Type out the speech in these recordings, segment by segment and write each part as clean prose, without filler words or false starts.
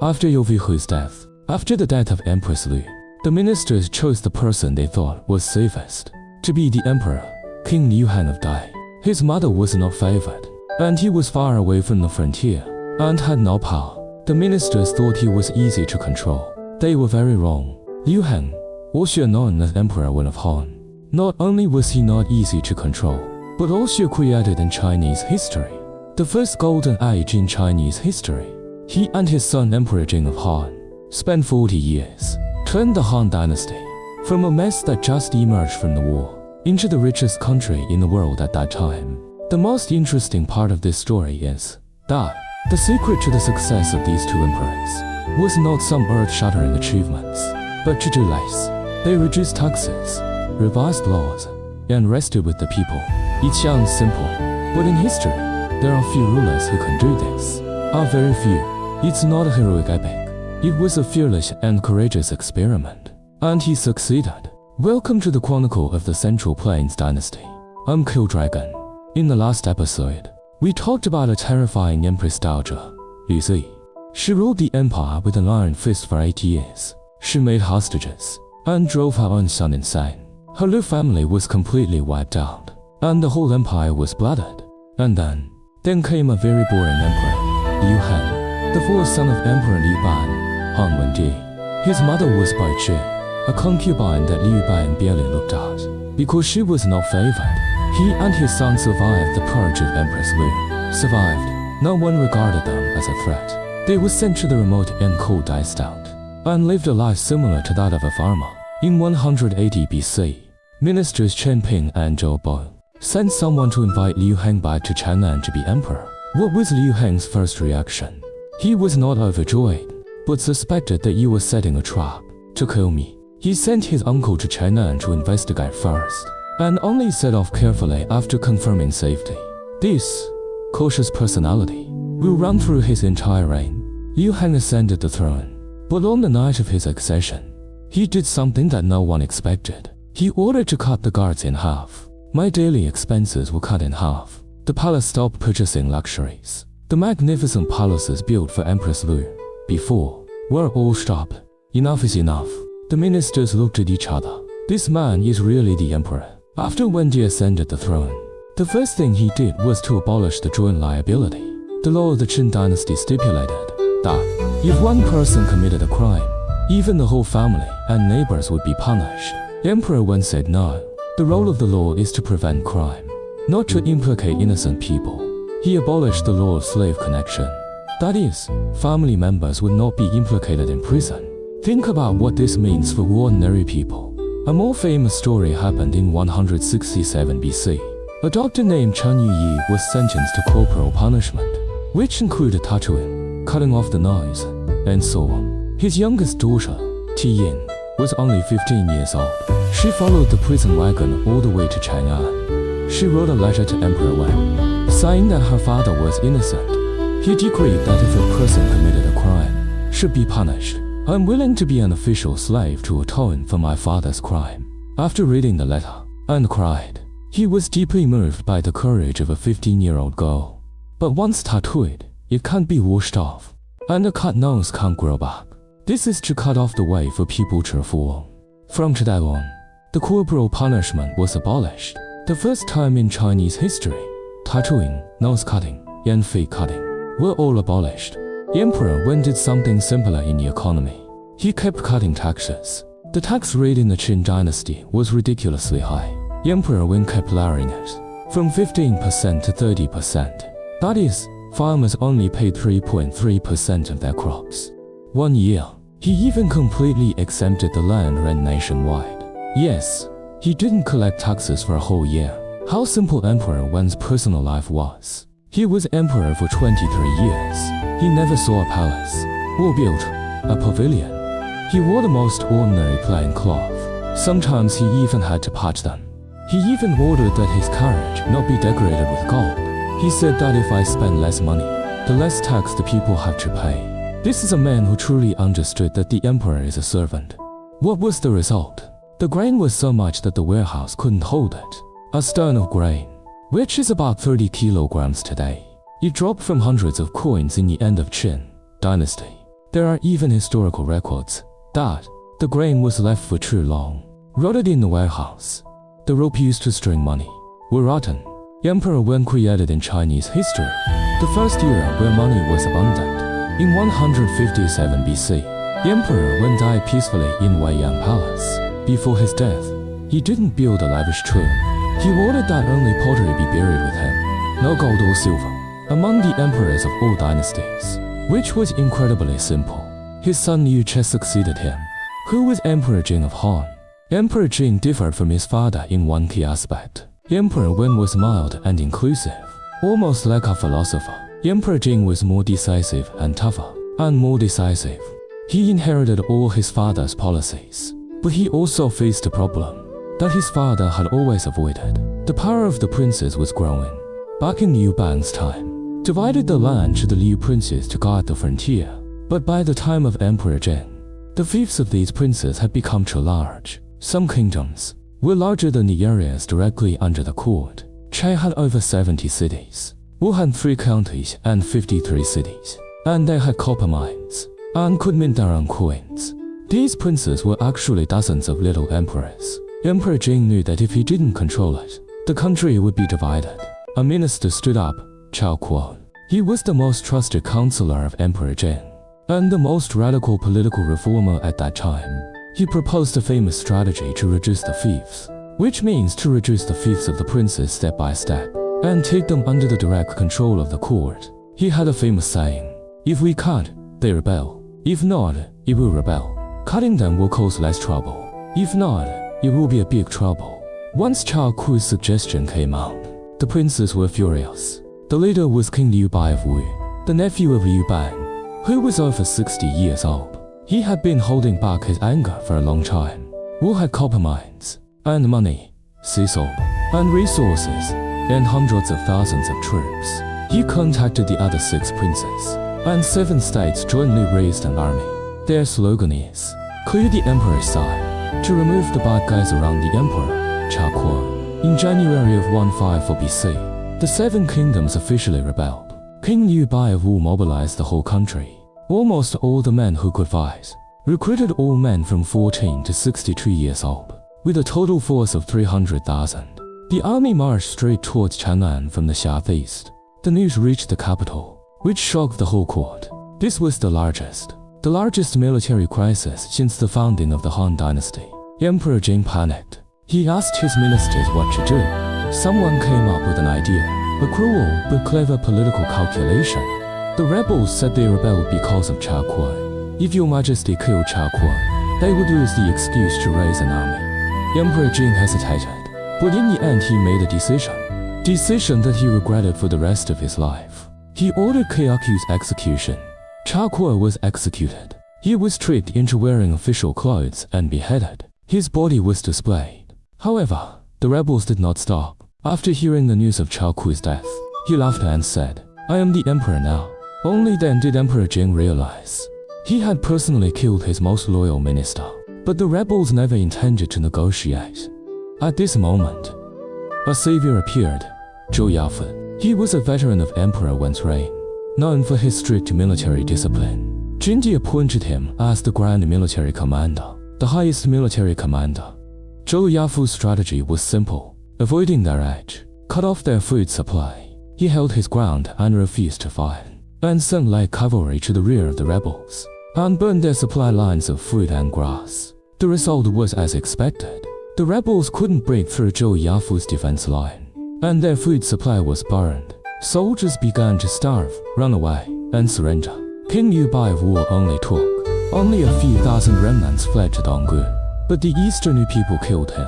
After Zhou Yafu's death, after the death of Empress Lu, the ministers chose the person they thought was safest to be the emperor, King Liu Han of Dai. His mother was not favored, and he was far away from the frontier and had no power. The ministers thought he was easy to control. They were very wrong. Liu Han, also known as Emperor Wen of Han, not only was he not easy to control, but also created in Chinese history the first golden age in Chinese history. He and his son Emperor Jing of Han spent 40 years, turned the Han dynasty from a mess that just emerged from the war into the richest country in the world at that time. The most interesting part of this story is that the secret to the success of these two emperors was not some earth-shattering achievements, but to do less. They reduced taxes, revised laws, and rested with the people. It sounds simple, but in history, there are few rulers who can do this. Are very few. It's not a heroic epic. It was a fearless and courageous experiment, and he succeeded. Welcome to the Chronicle of the Central Plains Dynasty. I'm Kill Dragon. In the last episode, we talked about a terrifying empress dowager, Lu Zi. She ruled the empire with an iron fist for 8 years. She made hostages and drove her own son insane. Her Lu family was completely wiped out, and the whole empire was blooded. And then came a very boring emperor, Liu Han, the fourth son of Emperor Liu Ban, Han Wenji. His mother was Bai Zhi, a concubine that Liu Ban barely looked at, because she was not favored. He and his son survived the purge of Empress Lu. Survived. No one regarded them as a threat. They were sent to the remote and cold iced out, and lived a life similar to that of a farmer. In 180 BC, ministers Chen Ping and Zhou Bo sent someone to invite Liu Han back to China to be emperor. What was Liu Han's first reaction? He was not overjoyed, but suspected that you were setting a trap to kill me. He sent his uncle to China to investigate first, and only set off carefully after confirming safety. This cautious personality will run through his entire reign. Liu Han ascended the throne, but on the night of his accession, he did something that no one expected. He ordered to cut the guards in half. My daily expenses were cut in half. The palace stopped purchasing luxuries. The magnificent palaces built for Empress Lu before were all stopped. Enough is enough. The ministers looked at each other. This man is really the emperor. After Wenji ascended the throne, the first thing he did was to abolish the joint liability. The law of the Qin dynasty stipulated that if one person committed a crime, even the whole family and neighbors would be punished. Emperor Wen said no. The role of the law is to prevent crime, not to implicate innocent people. He abolished the law of slave connection. That is, family members would not be implicated in prison. Think about what this means for ordinary people. A more famous story happened in 167 BC. A doctor named Chen Yuyi was sentenced to corporal punishment, which included tattooing, cutting off the nose, and so on. His youngest daughter, Tiyin, was only 15 years old. She followed the prison wagon all the way to Chang'an. She wrote a letter to Emperor Wen, saying that her father was innocent. He decreed that if a person committed a crime, should be punished. I'm willing to be an official slave to atone for my father's crime. After reading the letter, and cried. He was deeply moved by the courage of a 15-year-old girl. But once tattooed, it can't be washed off, and a cut nose can't grow back. This is to cut off the way for people to fall. From today on, the corporal punishment was abolished. The first time in Chinese history, tattooing, nose cutting, and feet cutting were all abolished. Emperor Wen did something simpler in the economy. He kept cutting taxes. The tax rate in the Qin dynasty was ridiculously high. Emperor Wen kept lowering it from 15% to 30%. That is, farmers only paid 3.3% of their crops. One year, he even completely exempted the land rent nationwide. Yes, he didn't collect taxes for a whole year. How simple Emperor Wen's personal life was. He was emperor for 23 years. He never saw a palace, or built a pavilion. He wore the most ordinary plain cloth. Sometimes he even had to patch them. He even ordered that his carriage not be decorated with gold. He said that if I spend less money, the less tax the people have to pay. This is a man who truly understood that the emperor is a servant. What was the result? The grain was so much that the warehouse couldn't hold it. A stone of grain, which is about 30 kilograms today. It dropped from hundreds of coins in the end of Qin dynasty There are even historical records that the grain was left for too long, rotted in the warehouse. The rope used to string money were rotten. Emperor Wen created in Chinese history the first era where money was abundant. In 157 BC, Emperor Wen died peacefully in Weiyang Palace. Before his death, he didn't build a lavish tomb. He ordered that only pottery be buried with him, no gold or silver. Among the emperors of all dynasties, which was incredibly simple, his son Liu Che succeeded him, who was Emperor Jing of Han. Emperor Jing differed from his father in one key aspect. Emperor Wen was mild and inclusive, almost like a philosopher. Emperor Jing was more decisive and tougher, and more decisive. He inherited all his father's policies, but he also faced a problem that his father had always avoided. The power of the princes was growing. Back in Liu Bang's time, divided the land to the Liu princes to guard the frontier. But by the time of Emperor Jing, the fiefs of these princes had become too large. Some kingdoms were larger than the areas directly under the court. Che had over 70 cities, Wu had 3 counties and 53 cities, and they had copper mines, and could mint their own coins. These princes were actually dozens of little emperors. Emperor Jing knew that if he didn't control it, the country would be divided. A minister stood up, Cao Kuo. He was the most trusted counselor of Emperor Jing, and the most radical political reformer at that time. He proposed a famous strategy to reduce the fiefs, which means to reduce the fiefs of the princes step by step, and take them under the direct control of the court. He had a famous saying, "If we cut, they rebel. If not, it will rebel. Cutting them will cause less trouble. If not, it will be a big trouble." Once Cao Kuo's suggestion came out, the princes were furious. The leader was King Liu Bai of Wu, the nephew of Liu Bang, who was over 60 years old. He had been holding back his anger for a long time. Wu had copper mines, and money, sea salt, and resources, and hundreds of thousands of troops. He contacted the other 6 princes, and 7 states jointly raised an army. Their slogan is, "Clear the emperor's side," to remove the bad guys around the emperor, Cao Kuo. In January of 154 BC, the 7 kingdoms officially rebelled. King Liu Bai of Wu mobilized the whole country. Almost all the men who could fight, recruited all men from 14 to 62 years old, with a total force of 300,000. The army marched straight towards Chang'an from the southeast. The news reached the capital, which shocked the whole court. This was the largest military crisis since the founding of the Han dynasty. Emperor Jing panicked. He asked his ministers what to do. Someone came up with an idea, a cruel but clever political calculation. The rebels said they rebelled because of Cao Kuo. If your majesty killed Cao Kuo, they would lose the excuse to raise an army. Emperor Jing hesitated, but in the end he made a decision that he regretted for the rest of his life. He ordered Kyaku's execution. Cao Kuo was executed. He was tricked into wearing official clothes and beheaded. His body was displayed. However, the rebels did not stop. After hearing the news of Cao Kuo's death, he laughed and said, "I am the emperor now." Only then did Emperor Jing realize he had personally killed his most loyal minister. But the rebels never intended to negotiate. At this moment, a savior appeared, Zhou Yafu. He was a veteran of Emperor Wen's reign, known for his strict military discipline. Jinji appointed him as the Grand Military Commander, the highest military commander. Zhou Yafu's strategy was simple, avoiding their edge, cut off their food supply. He held his ground and refused to fight, and sent light cavalry to the rear of the rebels, and burned their supply lines of food and grass. The result was as expected. The rebels couldn't break through Zhou Yafu's defense line, and their food supply was burned. Soldiers began to starve, run away, and surrender. King Liu Bai of Wu only a few thousand remnants fled to Donggu, but the eastern people killed him,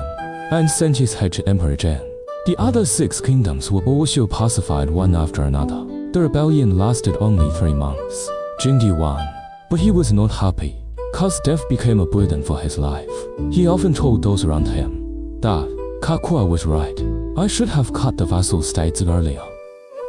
and sent his head to Emperor Jing. The other 6 kingdoms were also pacified one after another. The rebellion lasted only 3 months. Jingdi won, but he was not happy, cause death became a burden for his life. He often told those around him that Cao Kuo was right. I should have cut the vassal states earlier.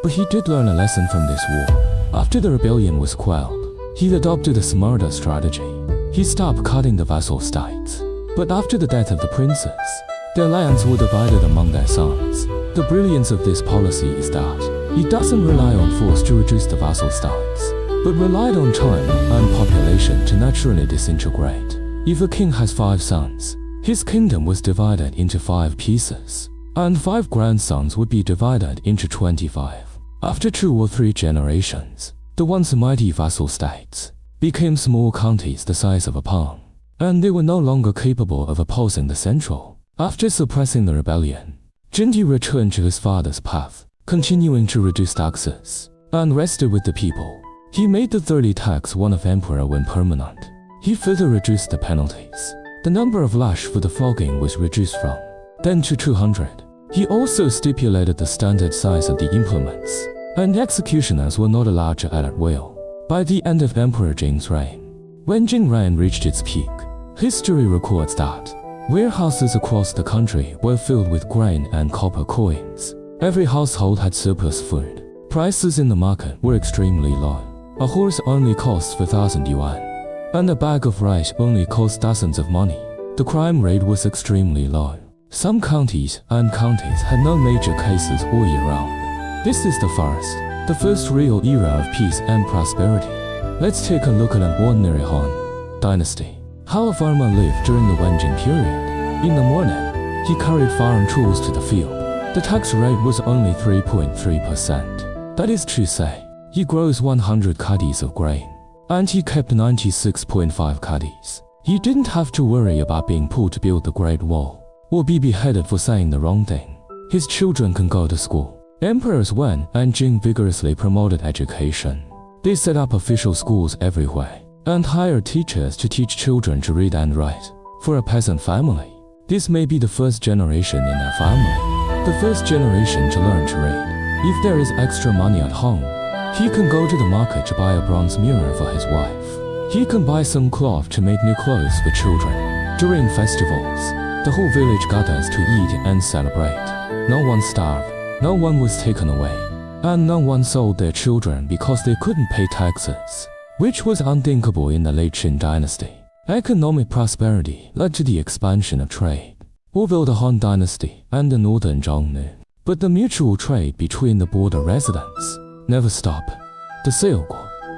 But he did learn a lesson from this war. After the rebellion was quelled, he adopted a smarter strategy. He stopped cutting the vassal states. But after the death of the princes, their lands were divided among their sons. The brilliance of this policy is that it doesn't rely on force to reduce the vassal states, but relied on time and population to naturally disintegrate. If a king has 5 sons, his kingdom was divided into 5 pieces, and 5 grandsons would be divided into 25. After 2 or 3 generations, the once mighty vassal states became small counties the size of a palm, and they were no longer capable of opposing the central. After suppressing the rebellion, Zhengdi returned to his father's path, continuing to reduce taxes, and rested with the people. He made the 30 tax one of Emperor Wen permanent. He further reduced the penalties. The number of lash for the flogging was reduced from 10 to 200. He also stipulated the standard size of the implements, and executioners were not allowed to add at will. By the end of Emperor Jing's reign, when Jing reign reached its peak, history records that warehouses across the country were filled with grain and copper coins. Every household had surplus food. Prices in the market were extremely low. A horse only costs 4,000 yuan, and a bag of rice only cost dozens of money. The crime rate was extremely low. Some counties had no major cases all year round. This is the first real era of peace and prosperity. Let's take a look at an ordinary Han dynasty. How a farmer lived during the Wen Jing period. In the morning, he carried farm tools to the field. The tax rate was only 3.3%. That is to say, he grows 100 caddies of grain, and he kept 96.5 caddies. He didn't have to worry about being pulled to build the Great Wall, or be beheaded for saying the wrong thing. His children can go to school. Emperors Wen and Jing vigorously promoted education. They set up official schools everywhere, and hired teachers to teach children to read and write. For a peasant family, this may be the first generation in their family, the first generation to learn to read. If there is extra money at home, he can go to the market to buy a bronze mirror for his wife. He can buy some cloth to make new clothes for children. During festivals, the whole village gathers to eat and celebrate. No one starved, no one was taken away, and no one sold their children because they couldn't pay taxes, which was unthinkable in the late Qin dynasty. Economic prosperity led to the expansion of trade. Although the Han dynasty and the northern Zhang knew, but the mutual trade between the border residents never stopped. The silk,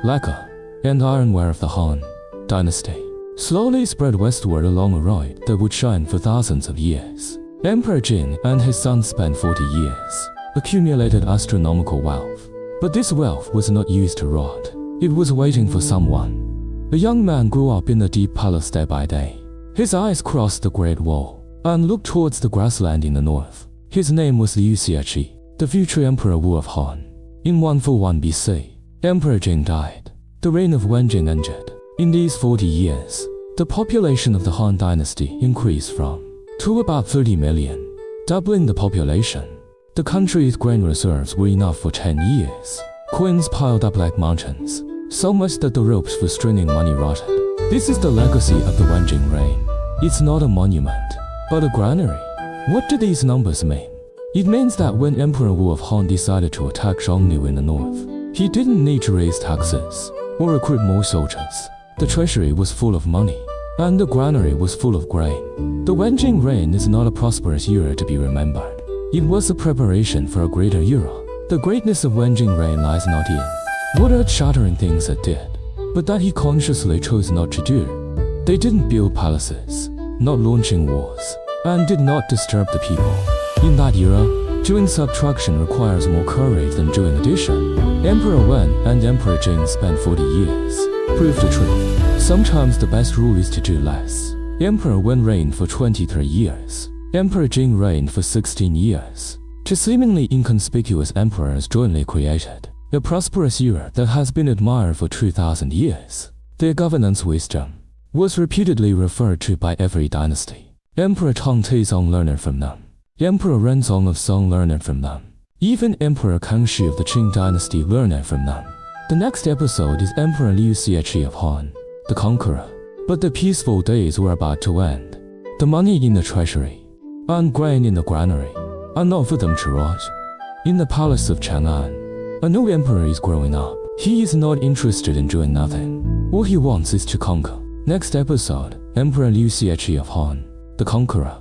lacquer, and ironware of the Han dynasty slowly spread westward along a road that would shine for thousands of years. Emperor Jing and his son spent 40 years, accumulated astronomical wealth. But this wealth was not used to rot. It was waiting for someone. A young man grew up in the deep palace day by day. His eyes crossed the Great Wall and looked towards the grassland in the north. His name was Liu Xiaqi, the future Emperor Wu of Han. In 141 BC, Emperor Jing died. The reign of Wen Jing ended. In these 40 years, the population of the Han dynasty increased from to about 30 million, doubling the population. The country's grain reserves were enough for 10 years. Coins piled up like mountains, so much that the ropes for stringing money rotted. This is the legacy of the Wen Jing reign. It's not a monument, but a granary. What do these numbers mean? It means that when Emperor Wu of Han decided to attack Zhongnu in the north, he didn't need to raise taxes or recruit more soldiers. The treasury was full of money, and the granary was full of grain. The Wen Jing reign is not a prosperous era to be remembered. It was a preparation for a greater era. The greatness of Wen Jing reign lies not in what earth-shattering things it did, but that he consciously chose not to do. They didn't build palaces, not launching wars, and did not disturb the people. In that era, doing subtraction requires more courage than doing addition. Emperor Wen and Emperor Jing spent 40 years. Prove the truth. Sometimes the best rule is to do less. Emperor Wen reigned for 23 years. Emperor Jing reigned for 16 years. Two seemingly inconspicuous emperors jointly created a prosperous era that has been admired for 2,000 years. Their governance wisdom was reputedly referred to by every dynasty. Emperor Tang Taizong learned from them. Emperor Renzong of Song learned from them. Even Emperor Kangxi of the Qing dynasty learned from them. The next episode is Emperor Liu Xiaqi of Han, the Conqueror. But the peaceful days were about to end. The money in the treasury and grain in the granary are not for them to rot. In the palace of Chang'an, a new emperor is growing up. He is not interested in doing nothing. All he wants is to conquer. Next episode, Emperor Liu Xiaqi of Han, the Conqueror.